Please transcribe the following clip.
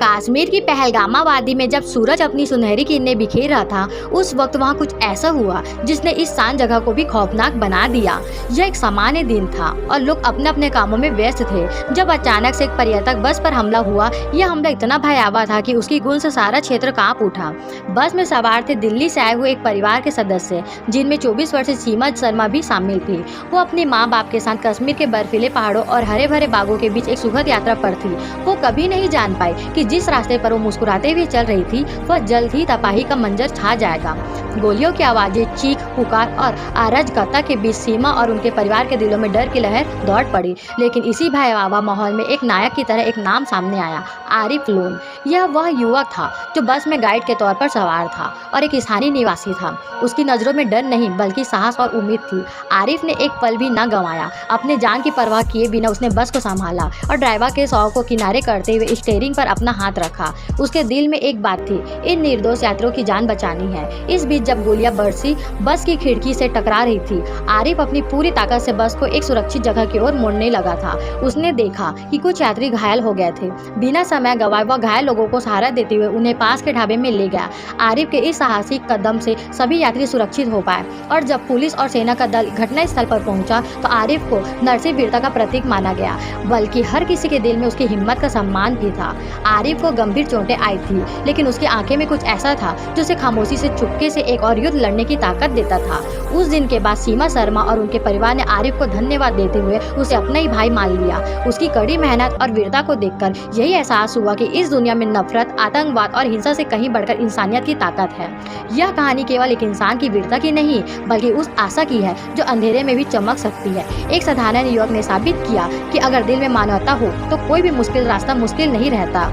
कश्मीर की पहलगामा वादी में जब सूरज अपनी सुनहरी किरणें बिखेर रहा था, उस वक्त वहाँ कुछ ऐसा हुआ जिसने इस शांत जगह को भी खौफनाक बना दिया। यह एक सामान्य दिन था और लोग अपने अपने कामों में व्यस्त थे जब अचानक से एक पर्यटक बस पर हमला हुआ। यह हमला इतना भयावह था कि उसकी गूंज से सारा क्षेत्र कांप उठा। बस में सवार थे दिल्ली से आए हुए एक परिवार के सदस्य, जिनमें 24 वर्षीय सीमा शर्मा भी शामिल थी। वो अपने माँ बाप के साथ कश्मीर के बर्फीले पहाड़ों और हरे भरे बागों के बीच एक सुखद यात्रा पर थी। वो कभी नहीं जान पाई कि जिस रास्ते पर वो मुस्कुराते हुए चल रही थी, वह जल्द ही तबाही का मंजर छा जाएगा। गोलियों की आवाजें, चीख पुकार और अराजकता के बीच सीमा और उनके परिवार के दिलों में डर की लहर दौड़ पड़ी। लेकिन इसी भयावह माहौल में एक नायक की तरह एक नाम सामने आया, आरिफ लोन। यह वह युवक था जो बस में गाइड के तौर पर सवार था और एक स्थानीय निवासी था। उसकी नज़रों में डर नहीं बल्कि साहस और उम्मीद थी। आरिफ ने एक पल भी न गंवाया। अपने जान की परवाह किए बिना उसने बस को संभाला और ड्राइवर के शव को किनारे करते हुए स्टीयरिंग पर अपना हाथ रखा। उसके दिल में एक बात थी, इन निर्दोष यात्रियों की जान बचानी है। इस बीच जब गोलियां बरसी बस की खिड़की से टकरा रही थी, आरिफ अपनी पूरी ताकत से बस को एक सुरक्षित जगह की ओर मोड़ने लगा था। उसने देखा कि कुछ यात्री घायल हो गए थे। बिना समय गंवाए वह घायल लोगों को सहारा देते हुए उन्हें पास के ढाबे में ले गया। आरिफ के इस साहसिक कदम से सभी यात्री सुरक्षित हो पाए और जब पुलिस और सेना का दल घटनास्थल पर पहुंचा तो आरिफ को नरसिंह वीरता का प्रतीक माना गया, बल्कि हर किसी के दिल में उसकी हिम्मत का सम्मान भी था। आरिफ को गंभीर चोटें आई थी, लेकिन उसकी आंखें में कुछ ऐसा था जो उसे खामोशी से चुपके से एक और युद्ध लड़ने की ताकत देता था। उस दिन के बाद सीमा शर्मा और उनके परिवार ने आरिफ को धन्यवाद देते हुए उसे अपना ही भाई मान लिया। उसकी कड़ी मेहनत और वीरता को देखकर यही एहसास हुआ कि इस दुनिया में नफरत, आतंकवाद और हिंसा से कहीं बढ़कर इंसानियत की ताकत है। यह कहानी केवल एक इंसान की वीरता की नहीं, बल्कि उस आशा की है जो अंधेरे में भी चमक सकती है। एक साधारण युवक ने साबित किया कि अगर दिल में मानवता हो तो कोई भी मुश्किल रास्ता मुश्किल नहीं रहता।